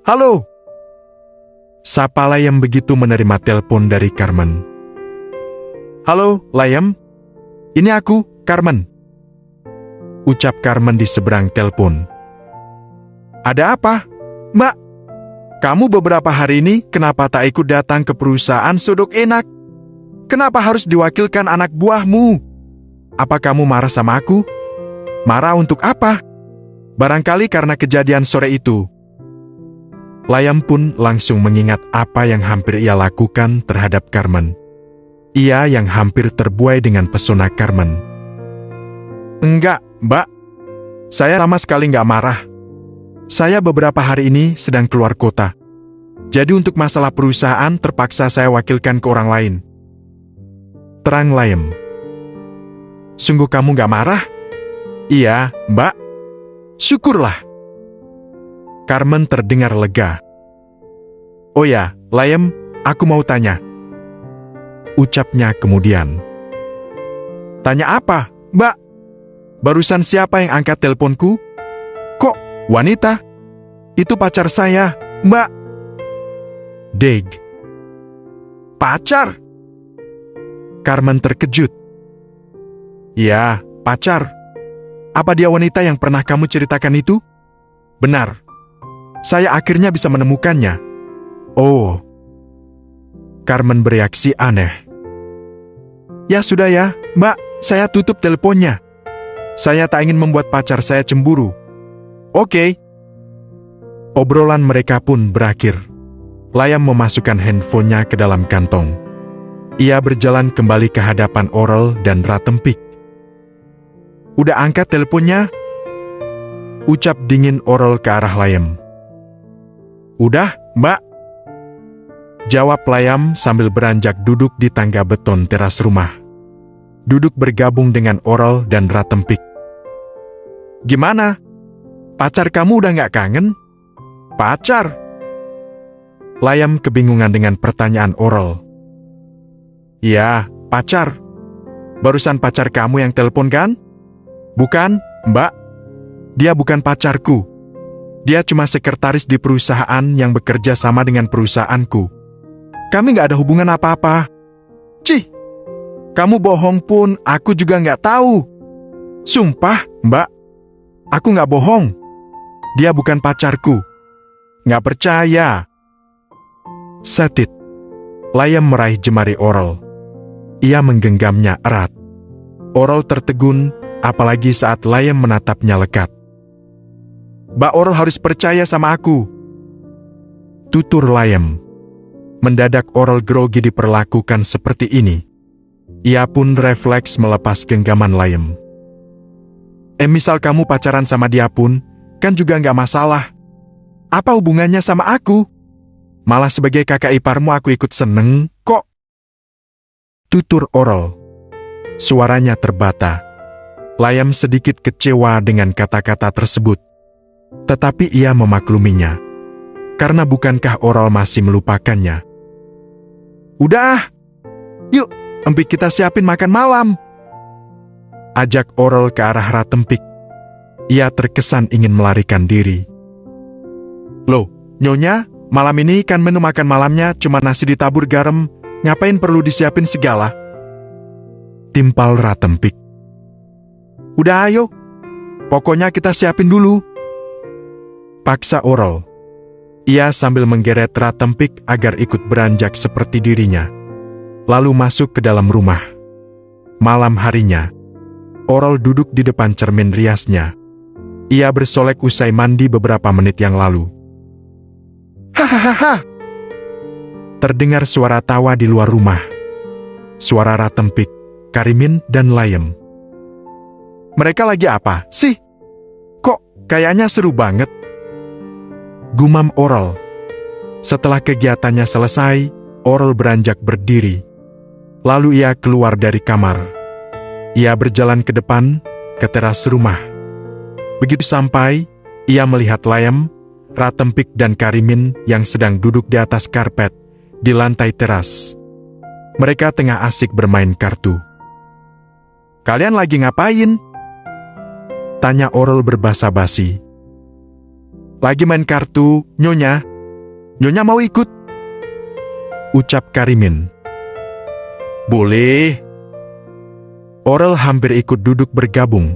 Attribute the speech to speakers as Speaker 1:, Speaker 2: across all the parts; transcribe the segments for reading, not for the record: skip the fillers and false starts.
Speaker 1: Halo! Sapa Layem begitu menerima telepon dari Carmen. Halo, Layem. Ini aku, Carmen. Ucap Carmen di seberang telepon. Ada apa? Mbak, kamu beberapa hari ini kenapa tak ikut datang ke perusahaan Sodok Enak? Kenapa harus diwakilkan anak buahmu? Apa kamu marah sama aku? Marah untuk apa? Barangkali karena kejadian sore itu. Layem pun langsung mengingat apa yang hampir ia lakukan terhadap Carmen. Ia yang hampir terbuai dengan pesona Carmen. Enggak, Mbak. Saya sama sekali enggak marah. Saya beberapa hari ini sedang keluar kota. Jadi untuk masalah perusahaan terpaksa saya wakilkan ke orang lain. Terang Layem. Sungguh kamu enggak marah? Iya, Mbak. Syukurlah. Carmen terdengar lega. Oh ya, Layem, aku mau tanya. Ucapnya kemudian. Tanya apa, Mbak? Barusan siapa yang angkat teleponku? Kok, wanita? Itu pacar saya, Mbak. Deg. Pacar? Carmen terkejut. Ya, pacar. Apa dia wanita yang pernah kamu ceritakan itu? Benar. Saya akhirnya bisa menemukannya. Oh. Carmen bereaksi aneh. Ya sudah ya, Mbak, saya tutup teleponnya. Saya tak ingin membuat pacar saya cemburu. Oke. Obrolan mereka pun berakhir. Layem memasukkan handphonenya ke dalam kantong. Ia berjalan kembali ke hadapan Oral dan Ratempik. Udah angkat teleponnya? Ucap dingin Oral ke arah Layem. Udah, Mbak. Jawab Layem sambil beranjak duduk di tangga beton teras rumah. Duduk bergabung dengan Oral dan Ratempik. Gimana? Pacar kamu udah gak kangen? Pacar? Layem kebingungan dengan pertanyaan Oral. Iya, pacar. Barusan pacar kamu yang telepon kan? Bukan, Mbak. Dia bukan pacarku. Dia cuma sekretaris di perusahaan yang bekerja sama dengan perusahaanku. Kami gak ada hubungan apa-apa. Cih, kamu bohong pun aku juga gak tahu. Sumpah, Mbak. Aku gak bohong. Dia bukan pacarku. Gak percaya. Setit. Layem meraih jemari Oral. Ia menggenggamnya erat. Oral tertegun, apalagi saat Layem menatapnya lekat. Mbak Oral harus percaya sama aku. Tutur Layem. Mendadak Oral grogi diperlakukan seperti ini. Ia pun refleks melepas genggaman Layem. Misal kamu pacaran sama dia pun, kan juga nggak masalah. Apa hubungannya sama aku? Malah sebagai kakak iparmu aku ikut seneng, kok. Tutur Oral. Suaranya terbata. Layem sedikit kecewa dengan kata-kata tersebut. Tetapi ia memakluminya. Karena bukankah Oral masih melupakannya? Udah, yuk, empik kita siapin makan malam. Ajak Oral ke arah Ratempik. Ia terkesan ingin melarikan diri. Loh, Nyonya, malam ini kan menu makan malamnya cuma nasi ditabur garam, ngapain perlu disiapin segala? Timpal Ratempik. Udah ayo, pokoknya kita siapin dulu. Paksa Oral. Ia sambil menggeret Ratempik agar ikut beranjak seperti dirinya. Lalu masuk ke dalam rumah. Malam harinya, Oral duduk di depan cermin riasnya. Ia bersolek usai mandi beberapa menit yang lalu. Hahaha. Terdengar suara tawa di luar rumah. Suara Ratempik, Karimin, dan Layem. Mereka lagi apa sih? Kok kayaknya seru banget? Gumam Oral. Setelah kegiatannya selesai, Oral beranjak berdiri. Lalu ia keluar dari kamar. Ia berjalan ke depan, ke teras rumah. Begitu sampai, ia melihat Layem, Ratempik, dan Karimin yang sedang duduk di atas karpet, di lantai teras. Mereka tengah asik bermain kartu. Kalian lagi ngapain? Tanya Oral berbasa-basi. Lagi main kartu, Nyonya. Nyonya mau ikut? Ucap Karimin. Boleh. Orel hampir ikut duduk bergabung.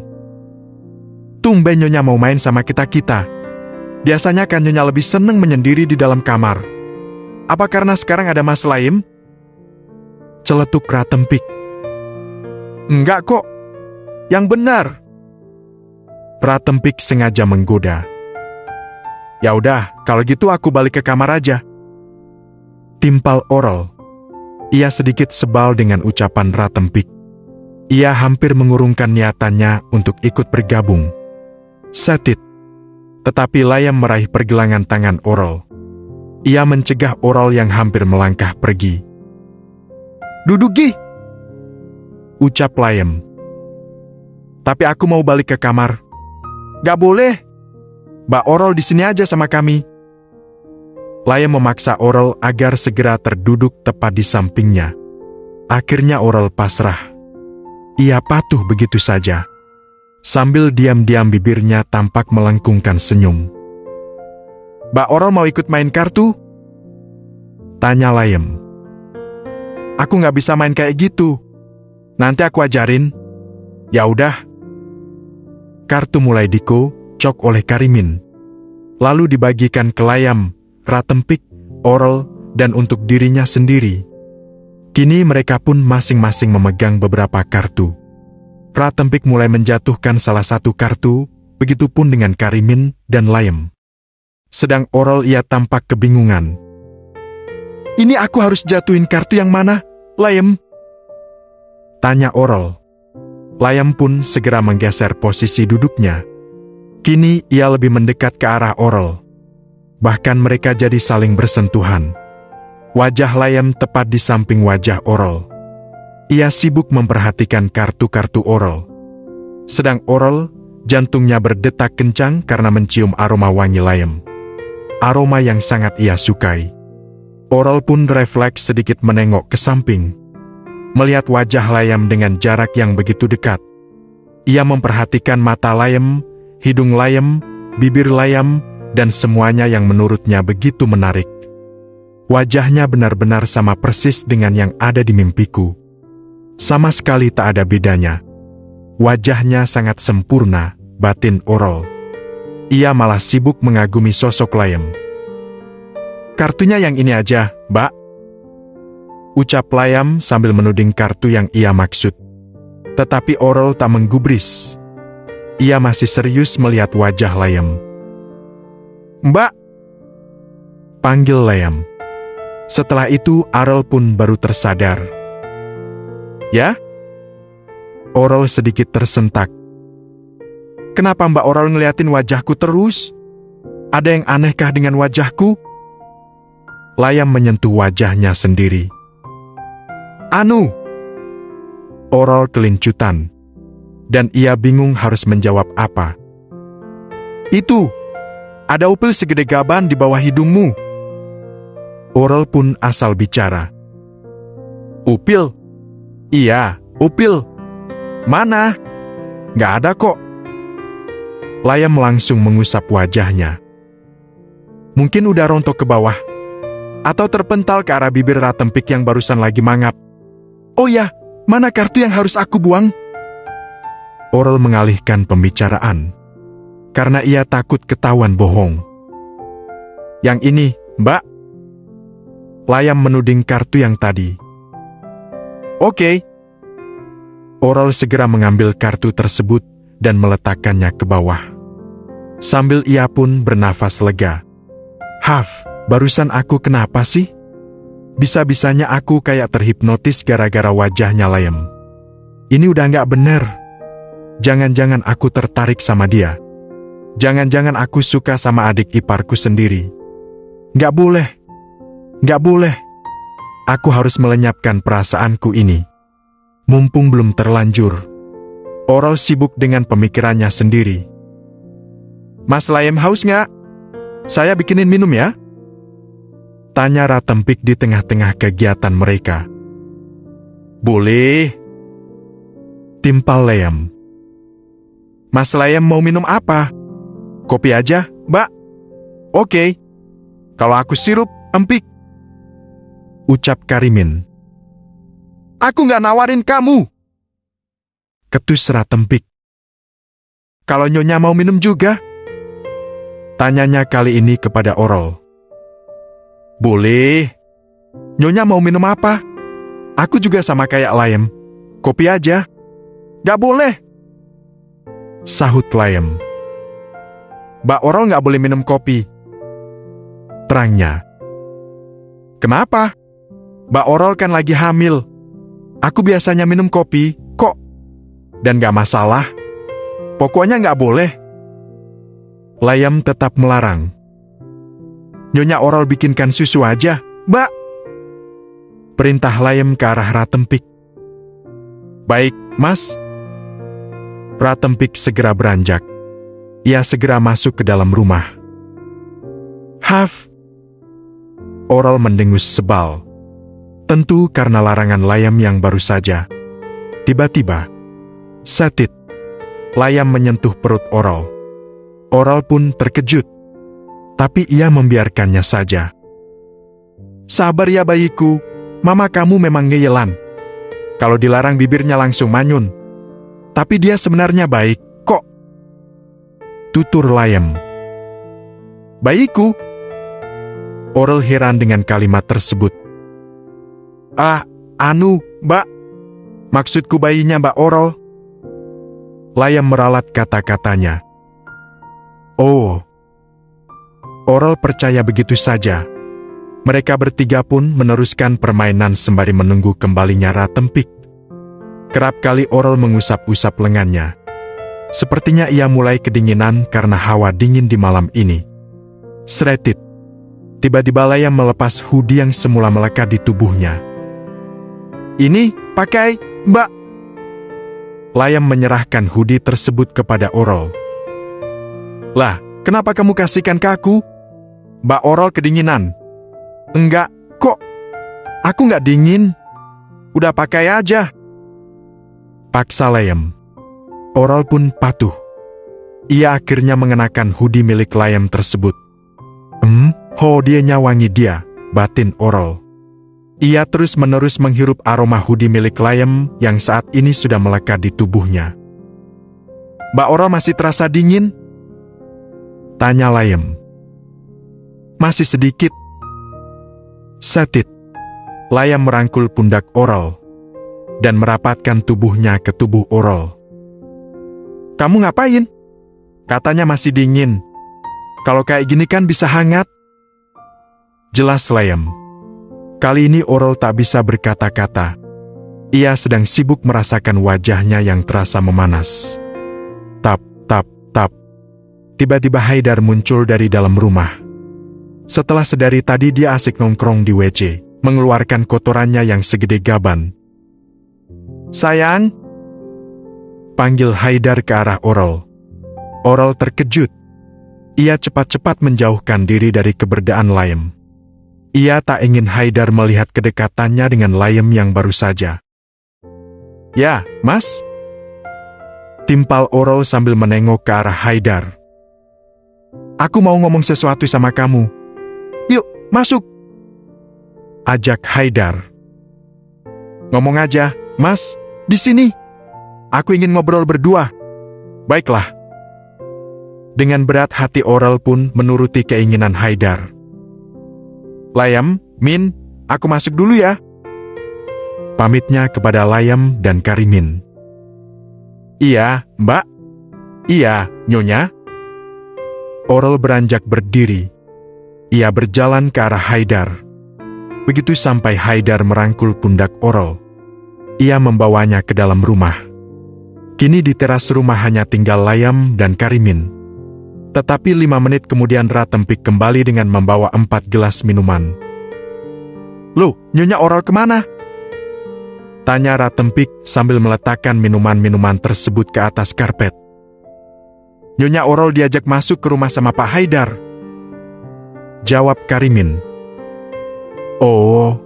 Speaker 1: Tumben Nyonya mau main sama kita-kita. Biasanya kan Nyonya lebih seneng menyendiri di dalam kamar. Apa karena sekarang ada Mas Layem? Celetuk Ratempik. Enggak kok. Yang benar. Ratempik sengaja menggoda. Ya udah, kalau gitu aku balik ke kamar aja. Timpal Orel. Ia sedikit sebal dengan ucapan Ratempik. Ia hampir mengurungkan niatannya untuk ikut bergabung. Setit. Tetapi Layem meraih pergelangan tangan Orel. Ia mencegah Orel yang hampir melangkah pergi. Duduk Gi! Ucap Layem. Tapi aku mau balik ke kamar. Gak boleh. Mbak Orel di sini aja sama kami. Layem memaksa Orel agar segera terduduk tepat di sampingnya. Akhirnya Orel pasrah. Ia patuh begitu saja. Sambil diam-diam bibirnya tampak melengkungkan senyum. Mbak Orel mau ikut main kartu? Tanya Layem. Aku gak bisa main kayak gitu. Nanti aku ajarin. Ya udah. Kartu mulai dikocok oleh Karimin. Lalu dibagikan ke Layem, Ratempik, Orel, dan untuk dirinya sendiri. Kini mereka pun masing-masing memegang beberapa kartu. Ratempik mulai menjatuhkan salah satu kartu, begitupun dengan Karimin dan Layem. Sedang Orel ia tampak kebingungan. Ini aku harus jatuhin kartu yang mana, Layem? Tanya Orel. Layem pun segera menggeser posisi duduknya. Kini ia lebih mendekat ke arah Orel. Bahkan mereka jadi saling bersentuhan. Wajah Layem tepat di samping wajah Orel. Ia sibuk memperhatikan kartu-kartu Orel. Sedang Orel, jantungnya berdetak kencang karena mencium aroma wangi Layem. Aroma yang sangat ia sukai. Orel pun refleks sedikit menengok ke samping. Melihat wajah Layem dengan jarak yang begitu dekat. Ia memperhatikan mata Layem, hidung Layem, bibir Layem, dan semuanya yang menurutnya begitu menarik. Wajahnya benar-benar sama persis dengan yang ada di mimpiku. Sama sekali tak ada bedanya. Wajahnya sangat sempurna, batin Orel. Ia malah sibuk mengagumi sosok Layem. Kartunya yang ini aja, Mbak. Ucap Layem sambil menuding kartu yang ia maksud. Tetapi Orel tak menggubris. Ia masih serius melihat wajah Layem. Mbak! Panggil Layem. Setelah itu Orel pun baru tersadar. Ya? Orel sedikit tersentak. Kenapa Mbak Orel ngeliatin wajahku terus? Ada yang anehkah dengan wajahku? Layem menyentuh wajahnya sendiri. Anu! Orel kelincutan. Dan ia bingung harus menjawab apa. Itu! Ada upil segede gaban di bawah hidungmu. Orel pun asal bicara. Upil? Iya, upil. Mana? Gak ada kok. Layem langsung mengusap wajahnya. Mungkin udah rontok ke bawah. Atau terpental ke arah bibir Ratempik yang barusan lagi mangap. Oh ya, mana kartu yang harus aku buang? Orel mengalihkan pembicaraan. Karena ia takut ketahuan bohong. Yang ini, Mbak. Layem menuding kartu yang tadi. Oke. Orel segera mengambil kartu tersebut dan meletakkannya ke bawah. Sambil ia pun bernafas lega. Haf, barusan aku kenapa sih? Bisa-bisanya aku kayak terhipnotis gara-gara wajahnya Layem. Ini udah gak bener. Jangan-jangan aku tertarik sama dia. Jangan-jangan aku suka sama adik iparku sendiri. Gak boleh. Gak boleh. Aku harus melenyapkan perasaanku ini. Mumpung belum terlanjur. Orel sibuk dengan pemikirannya sendiri. Mas Layem haus gak? Saya bikinin minum ya? Tanya Ratempik di tengah-tengah kegiatan mereka. Boleh. Timpal Layem. Mas Layem mau minum apa? Kopi aja, Mbak? Oke. Kalau aku sirup, Empik, ucap Karimin. Aku nggak nawarin kamu, ketus Ratempik. Kalau Nyonya mau minum juga? Tanyanya kali ini kepada Orol. Boleh. Nyonya mau minum apa? Aku juga sama kayak Layem. Kopi aja. Gak boleh, sahut Layem. Mbak Orol gak boleh minum kopi, terangnya. Kenapa? Mbak Orol kan lagi hamil. Aku biasanya minum kopi, kok. Dan gak masalah. Pokoknya gak boleh. Layem tetap melarang. Nyonya Orol bikinkan susu aja, Mbak. Perintah Layem ke arah Ratempik. Baik, Mas. Ratempik segera beranjak. Ia segera masuk ke dalam rumah. Haf. Orol mendengus sebal. Tentu karena larangan Layem yang baru saja. Tiba-tiba, setit. Layem menyentuh perut Orol. Orol pun terkejut. Tapi ia membiarkannya saja. Sabar ya bayiku, mama kamu memang ngeyelan. Kalau dilarang bibirnya langsung manyun. Tapi dia sebenarnya baik, kok. Tutur Layem. Bayiku? Orol heran dengan kalimat tersebut. Mbak. Maksudku bayinya Mbak Orol. Layem meralat kata-katanya. Oh. Orol percaya begitu saja. Mereka bertiga pun meneruskan permainan sembari menunggu kembalinya Ratempik. Kerap kali Orol mengusap-usap lengannya. Sepertinya ia mulai kedinginan karena hawa dingin di malam ini. Sretit. Tiba-tiba Layem melepas hoodie yang semula melekat di tubuhnya. Ini, pakai, Mbak. Layem menyerahkan hoodie tersebut kepada Orol. Lah, kenapa kamu kasihkan ke aku? Mbak Orol kedinginan. Enggak, kok. Aku nggak dingin. Udah pakai aja. Paksa Layem. Orol pun patuh. Ia akhirnya mengenakan hoodie milik Layem tersebut. Dia wangi dia, batin Orol. Ia terus-menerus menghirup aroma hoodie milik Layem yang saat ini sudah melekat di tubuhnya. Mbak Orol masih terasa dingin? Tanya Layem. Masih sedikit. Setit. Layem merangkul pundak Orol dan merapatkan tubuhnya ke tubuh Orol. Kamu ngapain? Katanya masih dingin. Kalau kayak gini kan bisa hangat. Jelas Layem. Kali ini Orol tak bisa berkata-kata. Ia sedang sibuk merasakan wajahnya yang terasa memanas. Tap, tap, tap. Tiba-tiba Haidar muncul dari dalam rumah. Setelah sedari tadi dia asik nongkrong di WC, mengeluarkan kotorannya yang segede gaban. Sayang, panggil Haidar ke arah Orol. Orol terkejut. Ia cepat-cepat menjauhkan diri dari keberadaan Layem. Ia tak ingin Haidar melihat kedekatannya dengan Layem yang baru saja. Ya, Mas? Timpal Orol sambil menengok ke arah Haidar. Aku mau ngomong sesuatu sama kamu. Yuk, masuk. Ajak Haidar. Ngomong aja, Mas, di sini. Aku ingin ngobrol berdua. Baiklah. Dengan berat hati Orol pun menuruti keinginan Haidar. Layem, Min, aku masuk dulu ya. Pamitnya kepada Layem dan Karimin. Iya, Mbak. Iya, Nyonya. Orol beranjak berdiri. Ia berjalan ke arah Haidar. Begitu sampai Haidar merangkul pundak Orol, ia membawanya ke dalam rumah. Kini di teras rumah hanya tinggal Layem dan Karimin. Tetapi 5 menit kemudian Ratempik kembali dengan membawa 4 gelas minuman. Loh, Nyonya Orol kemana? Tanya Ratempik sambil meletakkan minuman-minuman tersebut ke atas karpet. Nyonya Orol diajak masuk ke rumah sama Pak Haidar. Jawab Karimin. Oh.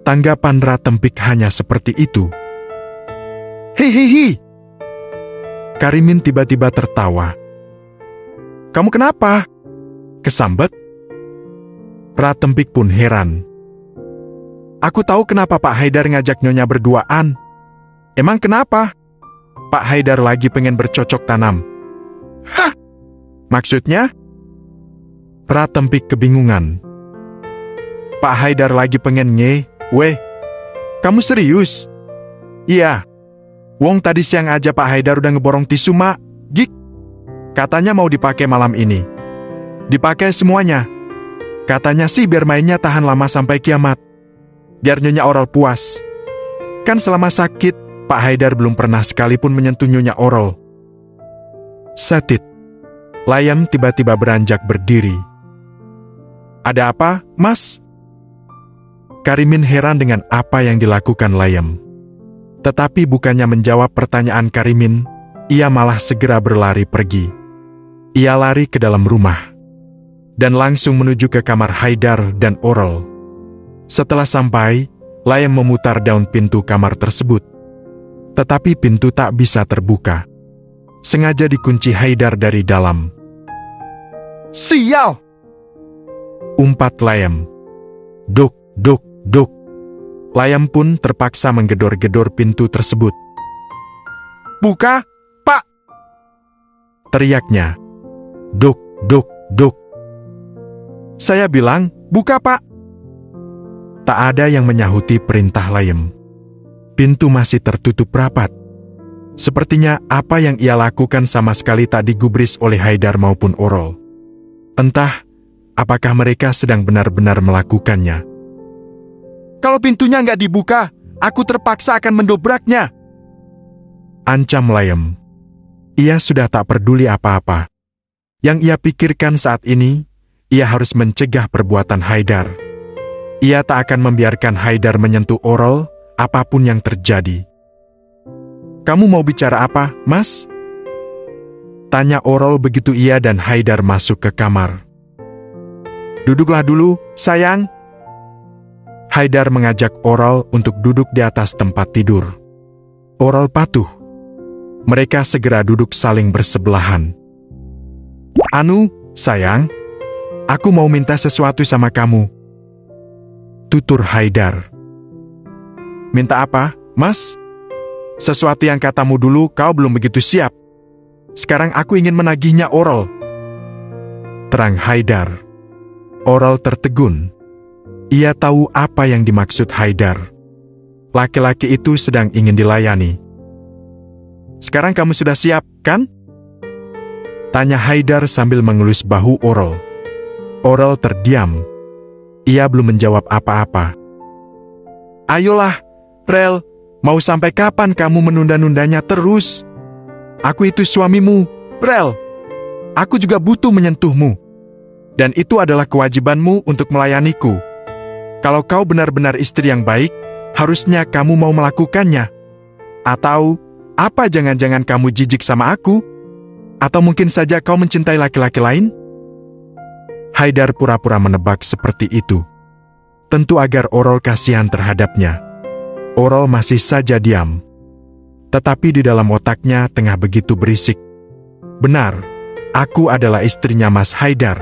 Speaker 1: Tanggapan Ratempik hanya seperti itu. Hihihi. Karimin tiba-tiba tertawa. Kamu kenapa? Kesambet? Pratempik pun heran. Aku tahu kenapa Pak Haidar ngajak Nyonya berduaan. Emang kenapa? Pak Haidar lagi pengen bercocok tanam. Hah? Maksudnya? Pratempik kebingungan. Pak Haidar lagi pengen weh. Kamu serius? Iya. Wong tadi siang aja Pak Haidar udah ngeborong tisu mak. Gik. Katanya mau dipakai malam ini. Dipakai semuanya. Katanya sih biar mainnya tahan lama sampai kiamat. Biar Nyonya Orol puas. Kan selama sakit, Pak Haidar belum pernah sekalipun menyentuh Nyonya Orol. Satit. Layam tiba-tiba beranjak berdiri. Ada apa, Mas? Karimin heran dengan apa yang dilakukan Layam. Tetapi bukannya menjawab pertanyaan Karimin, ia malah segera berlari pergi. Ia lari ke dalam rumah. Dan langsung menuju ke kamar Haidar dan Orol. Setelah sampai, Layam memutar daun pintu kamar tersebut. Tetapi pintu tak bisa terbuka. Sengaja dikunci Haidar dari dalam. Sial! Umpat Layam. Duk, duk, duk. Layam pun terpaksa menggedor-gedor pintu tersebut. Buka, Pak! Teriaknya. Duk, duk, duk. Saya bilang, buka Pak! Tak ada yang menyahuti perintah Layam. Pintu masih tertutup rapat. Sepertinya apa yang ia lakukan sama sekali tak digubris oleh Haidar maupun Orol. Entah, apakah mereka sedang benar-benar melakukannya. Kalau pintunya nggak dibuka, aku terpaksa akan mendobraknya. Ancam Layam. Ia sudah tak peduli apa-apa. Yang ia pikirkan saat ini, ia harus mencegah perbuatan Haidar. Ia tak akan membiarkan Haidar menyentuh Orol, apapun yang terjadi. Kamu mau bicara apa, Mas? Tanya Orol begitu ia dan Haidar masuk ke kamar. Duduklah dulu, sayang. Haidar mengajak Orol untuk duduk di atas tempat tidur. Orol patuh. Mereka segera duduk saling bersebelahan. Anu, sayang, aku mau minta sesuatu sama kamu. Tutur Haidar. Minta apa, Mas? Sesuatu yang katamu dulu kau belum begitu siap. Sekarang aku ingin menagihnya Orol. Terang Haidar. Orol tertegun. Ia tahu apa yang dimaksud Haidar. Laki-laki itu sedang ingin dilayani. Sekarang kamu sudah siap, kan? Tanya Haidar sambil mengelus bahu Orol. Orol terdiam. Ia belum menjawab apa-apa. Ayolah, Rel, mau sampai kapan kamu menunda-nundanya terus? Aku itu suamimu, Rel. Aku juga butuh menyentuhmu. Dan itu adalah kewajibanmu untuk melayaniku. Kalau kau benar-benar istri yang baik, harusnya kamu mau melakukannya. Atau, apa jangan-jangan kamu jijik sama aku? Atau mungkin saja kau mencintai laki-laki lain? Haidar pura-pura menebak seperti itu. Tentu agar Orol kasihan terhadapnya. Orol masih saja diam. Tetapi di dalam otaknya tengah begitu berisik. Benar, aku adalah istrinya Mas Haidar.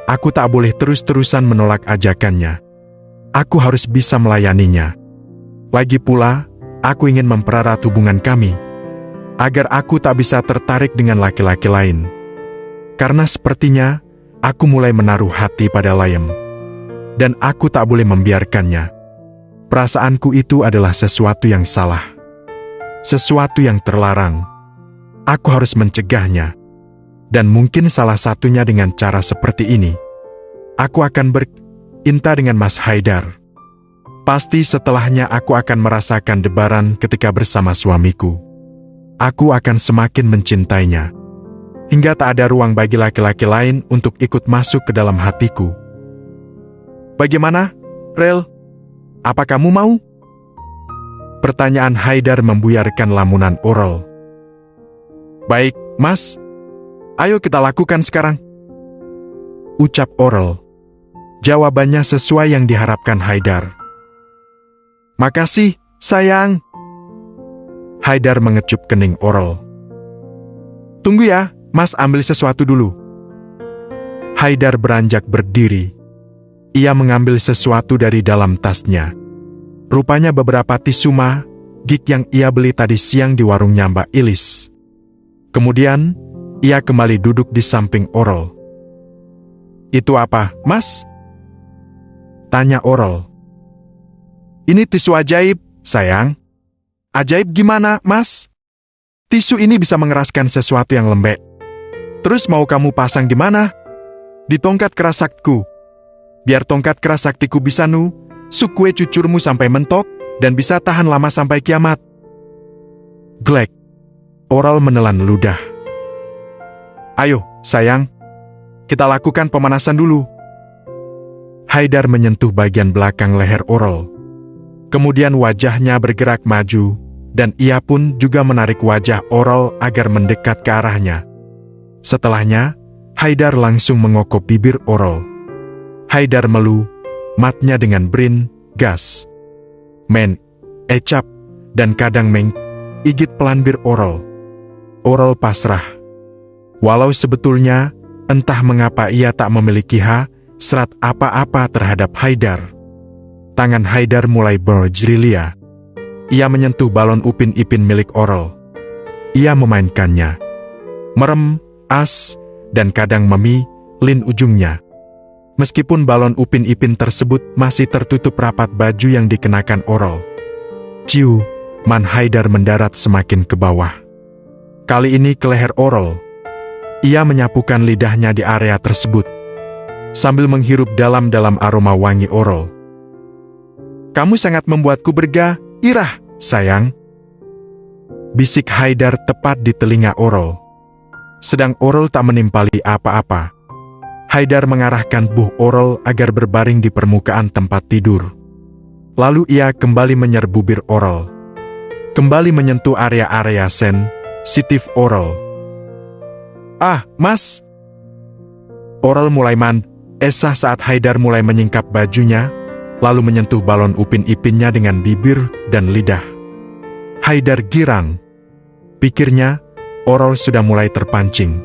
Speaker 1: Aku tak boleh terus-terusan menolak ajakannya. Aku harus bisa melayaninya. Lagi pula, aku ingin mempererat hubungan kami. Agar aku tak bisa tertarik dengan laki-laki lain. Karena sepertinya, aku mulai menaruh hati pada Layam. Dan aku tak boleh membiarkannya. Perasaanku itu adalah sesuatu yang salah. Sesuatu yang terlarang. Aku harus mencegahnya. Dan mungkin salah satunya dengan cara seperti ini. Aku akan berinta dengan Mas Haidar. Pasti setelahnya aku akan merasakan debaran ketika bersama suamiku. Aku akan semakin mencintainya. Hingga tak ada ruang bagi laki-laki lain untuk ikut masuk ke dalam hatiku. Bagaimana, Rel? Apa kamu mau? Pertanyaan Haidar membuyarkan lamunan Orol. Baik, Mas. Ayo kita lakukan sekarang. Ucap Orol. Jawabannya sesuai yang diharapkan Haidar. Makasih, sayang. Haidar mengecup kening Orol. Tunggu ya, Mas ambil sesuatu dulu. Haidar beranjak berdiri. Ia mengambil sesuatu dari dalam tasnya. Rupanya beberapa tisu magik yang ia beli tadi siang di warungnya Mbak Ilis. Kemudian, ia kembali duduk di samping Orel. "Itu apa, Mas?" tanya Orel. "Ini tisu ajaib, sayang." "Ajaib gimana, Mas?" "Tisu ini bisa mengeraskan sesuatu yang lembek." "Terus mau kamu pasang di mana?" "Di tongkat kerasaktiku. Biar tongkat kerasaktiku bisa suk kue cucurmu sampai mentok, dan bisa tahan lama sampai kiamat." Glek. Orel menelan ludah. "Ayo, sayang. Kita lakukan pemanasan dulu." Haidar menyentuh bagian belakang leher Orel. Kemudian wajahnya bergerak maju, dan ia pun juga menarik wajah Orel agar mendekat ke arahnya. Setelahnya, Haidar langsung mengokop bibir Orel. Haidar melu matnya dengan brin, gas, ecap, dan kadang igit pelan bir Orel. Orel pasrah. Walau sebetulnya, entah mengapa ia tak memiliki hasrat apa-apa terhadap Haidar. Tangan Haidar mulai bergerilya. Ia menyentuh balon Upin Ipin milik Orel. Ia memainkannya. Merem, dan kadang memilin ujungnya. Meskipun balon Upin Ipin tersebut masih tertutup rapat baju yang dikenakan Orel. Man Haidar mendarat semakin ke bawah. Kali ini ke leher Orel. Ia menyapukan lidahnya di area tersebut, sambil menghirup dalam-dalam aroma wangi Orel. "Kamu sangat membuatku bergairah, sayang," bisik Haidar tepat di telinga Orel. Sedang Orel tak menimpali apa-apa. Haidar mengarahkan tubuh Orel agar berbaring di permukaan tempat tidur. Lalu ia kembali menyerbu bibir Orel. Kembali menyentuh area-area sensitif Orel. "Ah, Mas!" Orel mulai esah saat Haidar mulai menyingkap bajunya, lalu menyentuh balon Upin Ipinnya dengan bibir dan lidah. Haidar girang. Pikirnya, Orel sudah mulai terpancing.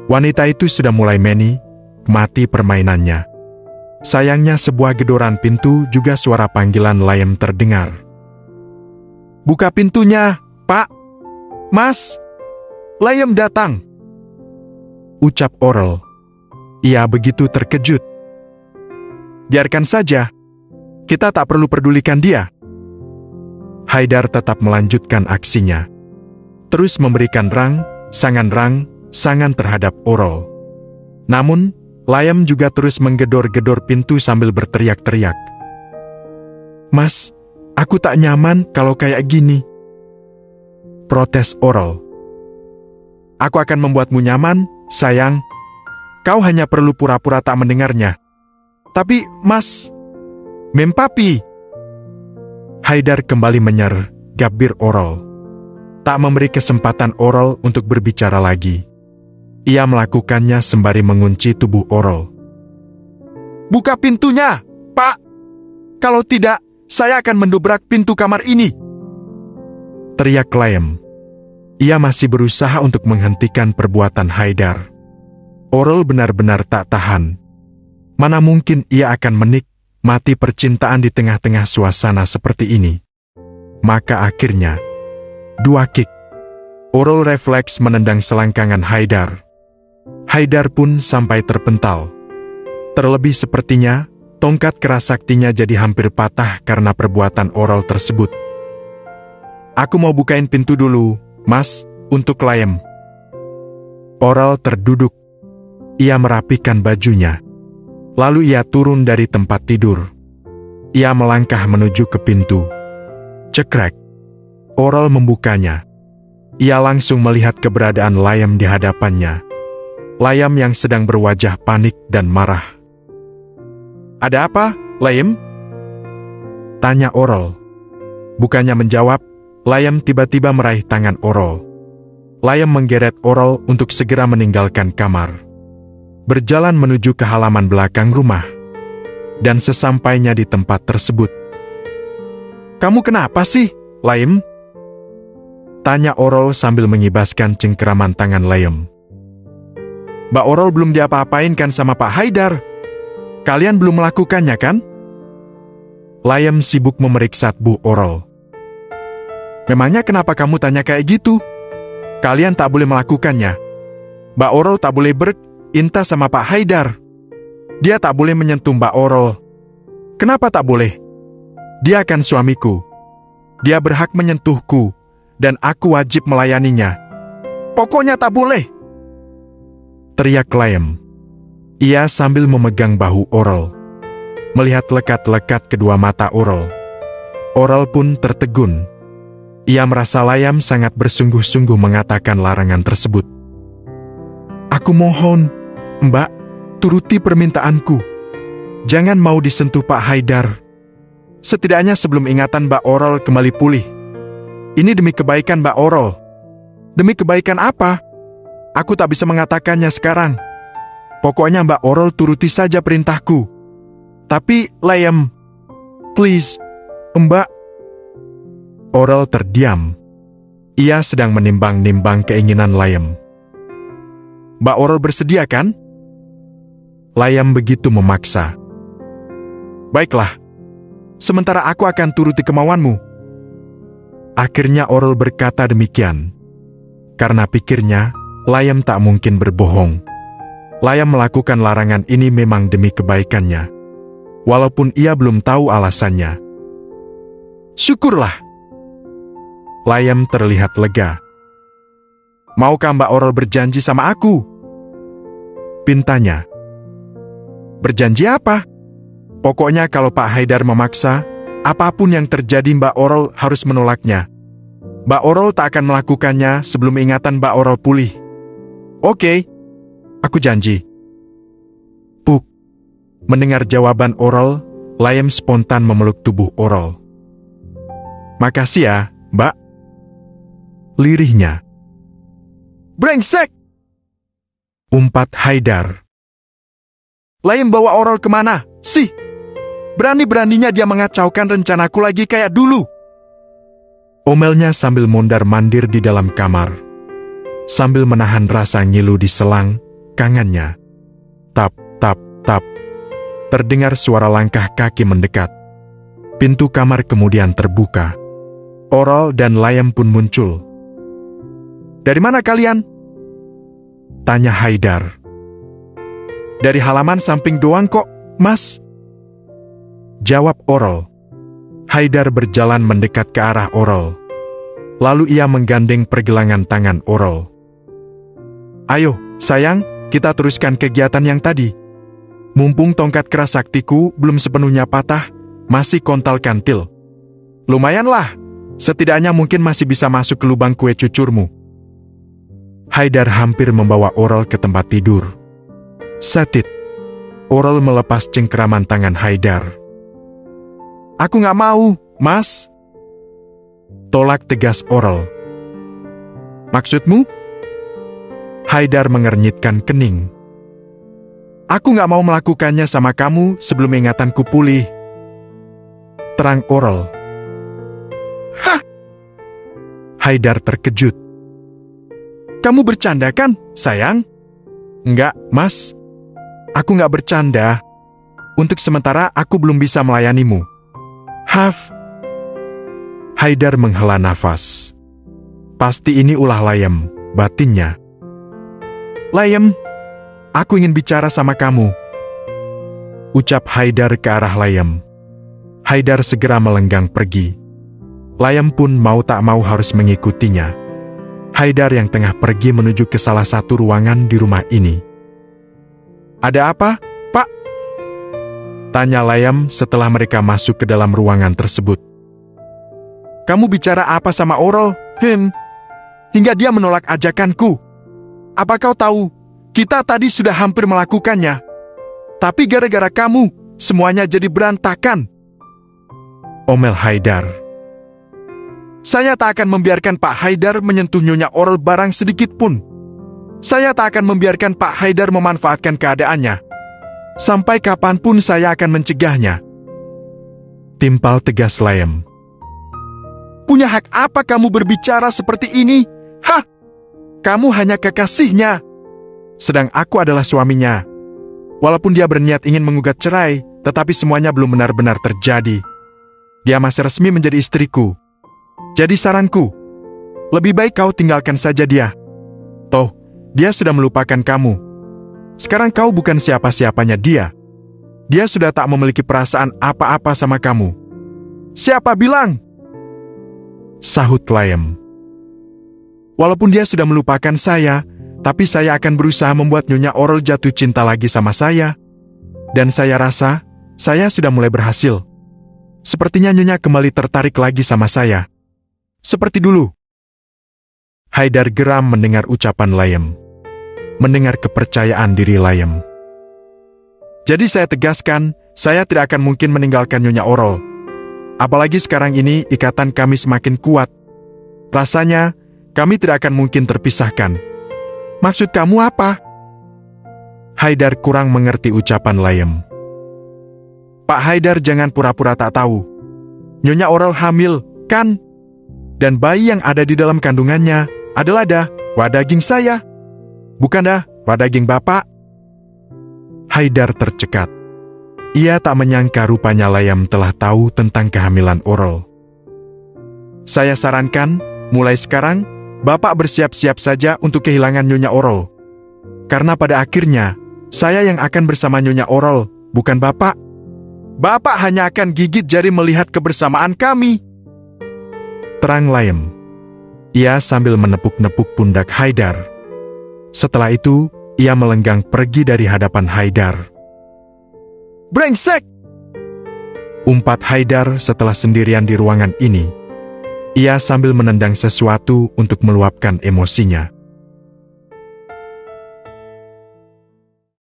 Speaker 1: Wanita itu sudah mulai menikmati permainannya. Sayangnya sebuah gedoran pintu juga suara panggilan Layem terdengar. "Buka pintunya, Pak! Mas! Layem datang!" ucap Orel. Ia begitu terkejut. "Biarkan saja. Kita tak perlu pedulikan dia." Haidar tetap melanjutkan aksinya. Terus memberikan rangsangan terhadap Orel. Namun, Layem juga terus menggedor-gedor pintu sambil berteriak-teriak. "Mas, aku tak nyaman kalau kayak gini," protes Orel. "Aku akan membuatmu nyaman, sayang. Kau hanya perlu pura-pura tak mendengarnya." "Tapi, Mas..." "Mempapi." Haidar kembali menyergap bir Orel. Tak memberi kesempatan Orel untuk berbicara lagi. Ia melakukannya sembari mengunci tubuh Orel. "Buka pintunya, Pak! Kalau tidak, saya akan mendobrak pintu kamar ini!" teriak Layem. Ia masih berusaha untuk menghentikan perbuatan Haidar. Orel benar-benar tak tahan. Mana mungkin ia akan menikmati percintaan di tengah-tengah suasana seperti ini. Maka akhirnya, 2 kick. Orel refleks menendang selangkangan Haidar. Haidar pun sampai terpental. Terlebih sepertinya, tongkat kerasaktinya jadi hampir patah karena perbuatan Orel tersebut. "Aku mau bukain pintu dulu, Mas, untuk Layem." Orel terduduk. Ia merapikan bajunya. Lalu ia turun dari tempat tidur. Ia melangkah menuju ke pintu. Cekrek. Orel membukanya. Ia langsung melihat keberadaan Layem di hadapannya. Layem yang sedang berwajah panik dan marah. "Ada apa, Layem?" tanya Orel. Bukannya menjawab, Layem tiba-tiba meraih tangan Orel. Layem menggeret Orel untuk segera meninggalkan kamar. Berjalan menuju ke halaman belakang rumah. Dan sesampainya di tempat tersebut. "Kamu kenapa sih, Layem?" tanya Orel sambil mengibaskan cengkeraman tangan Layem. "Mbak Orel belum diapa-apain kan sama Pak Haidar?" Kalian belum melakukannya kan? Layem sibuk memeriksa Bu Oral. Memangnya kenapa kamu tanya kayak gitu? Kalian tak boleh melakukannya. Mbak Oral tak boleh berinta sama Pak Haidar. Dia tak boleh menyentuh Mbak Oral. Kenapa tak boleh? Dia kan suamiku. Dia berhak menyentuhku, dan aku wajib melayaninya. Pokoknya tak boleh! Teriak Layem. Ia sambil memegang bahu Oral. Melihat lekat-lekat kedua mata Oral. Oral pun tertegun. Ia merasa Layem sangat bersungguh-sungguh mengatakan larangan tersebut. Aku mohon, Mbak, turuti permintaanku. Jangan mau disentuh Pak Haidar. Setidaknya sebelum ingatan Mbak Oral kembali pulih. Ini demi kebaikan Mbak Oral. Demi kebaikan apa? Aku tak bisa mengatakannya sekarang. Pokoknya Mbak Oral turuti saja perintahku. Tapi, Layem, please, Mbak. Oral terdiam. Ia sedang menimbang-nimbang keinginan Layem. Mbak Oral bersedia kan? Layem begitu memaksa. Baiklah. Sementara aku akan turuti kemauanmu. Akhirnya Oral berkata demikian. Karena pikirnya, Layem tak mungkin berbohong. Layem melakukan larangan ini memang demi kebaikannya. Walaupun ia belum tahu alasannya. Syukurlah. Layem terlihat lega. Maukah Mbak Oral berjanji sama aku? Pintanya. Berjanji apa? Pokoknya kalau Pak Haidar memaksa, apapun yang terjadi Mbak Oral harus menolaknya. Mbak Oral tak akan melakukannya sebelum ingatan Mbak Oral pulih. Oke, aku janji. Puk. Mendengar jawaban Oral, Layem spontan memeluk tubuh Oral. Makasih ya, Mbak. Lirihnya. Brengsek! Umpat Haidar. Layem bawa Oral kemana? Sih! Berani-beraninya dia mengacaukan rencanaku lagi kayak dulu. Omelnya sambil mondar-mandir di dalam kamar. Sambil menahan rasa ngilu di selang kangannya. Tap, tap, tap. Terdengar suara langkah kaki mendekat. Pintu kamar kemudian terbuka. Oral dan Layem pun muncul. Dari mana kalian? Tanya Haidar. Dari halaman samping doang kok, Mas. Jawab Oral. Haidar berjalan mendekat ke arah Oral. Lalu ia menggandeng pergelangan tangan Oral. Ayo, sayang, kita teruskan kegiatan yang tadi. Mumpung tongkat keras saktiku belum sepenuhnya patah, masih kontal kantil. Lumayanlah, setidaknya mungkin masih bisa masuk ke lubang kue cucurmu. Haidar hampir membawa Oral ke tempat tidur. Satit. Oral melepas cengkeraman tangan Haidar. Aku nggak mau, Mas. Tolak tegas Oral. Maksudmu? Haidar mengernyitkan kening. Aku nggak mau melakukannya sama kamu sebelum ingatanku pulih. Terang Oral. Hah? Haidar terkejut. Kamu bercanda kan, sayang? Enggak, Mas. Aku nggak bercanda. Untuk sementara aku belum bisa melayanimu. Haf. Haidar menghela nafas. Pasti ini ulah Layem, batinnya. Layem, aku ingin bicara sama kamu. Ucap Haidar ke arah Layem. Haidar segera melenggang pergi. Layem pun mau tak mau harus mengikutinya. Haidar yang tengah pergi menuju ke salah satu ruangan di rumah ini. Ada apa, Pak? Tanya Layem setelah mereka masuk ke dalam ruangan tersebut. Kamu bicara apa sama Oral? Hingga dia menolak ajakanku. Apa kau tahu, kita tadi sudah hampir melakukannya. Tapi gara-gara kamu, semuanya jadi berantakan. Omel Haidar. Saya tak akan membiarkan Pak Haidar menyentuh Nyonya Oral barang sedikit pun. Saya tak akan membiarkan Pak Haidar memanfaatkan keadaannya. Sampai kapanpun saya akan mencegahnya. Timpal tegas Layem. Punya hak apa kamu berbicara seperti ini? Hah? Kamu hanya kekasihnya. Sedang aku adalah suaminya. Walaupun dia berniat ingin menggugat cerai, tetapi semuanya belum benar-benar terjadi. Dia masih resmi menjadi istriku. Jadi saranku, lebih baik kau tinggalkan saja dia. Toh, dia sudah melupakan kamu. Sekarang kau bukan siapa-siapanya dia. Dia sudah tak memiliki perasaan apa-apa sama kamu. Siapa bilang? Sahut Layem. Walaupun dia sudah melupakan saya, tapi saya akan berusaha membuat Nyonya Orel jatuh cinta lagi sama saya. Dan saya rasa, saya sudah mulai berhasil. Sepertinya Nyonya kembali tertarik lagi sama saya. Seperti dulu. Haidar geram mendengar ucapan Layem. Mendengar kepercayaan diri Layem. Jadi saya tegaskan, saya tidak akan mungkin meninggalkan Nyonya Orel. Apalagi sekarang ini ikatan kami semakin kuat. Rasanya, kami tidak akan mungkin terpisahkan. Maksud kamu apa? Haidar kurang mengerti ucapan Layem. Pak Haidar, jangan pura-pura tak tahu. Nyonya Orel hamil, kan? Dan bayi yang ada di dalam kandungannya adalah daging saya. Bukan daging Bapak. Haidar tercekat. Ia tak menyangka rupanya Layem telah tahu tentang kehamilan Orel. Saya sarankan, mulai sekarang, Bapak bersiap-siap saja untuk kehilangan Nyonya Orel. Karena pada akhirnya, saya yang akan bersama Nyonya Orel, bukan Bapak. Bapak hanya akan gigit jari melihat kebersamaan kami. Terang Layem. Ia sambil menepuk-nepuk pundak Haidar. Setelah itu, ia melenggang pergi dari hadapan Haidar. Brengsek! Umpat Haidar setelah sendirian di ruangan ini. Ia sambil menendang sesuatu untuk meluapkan emosinya.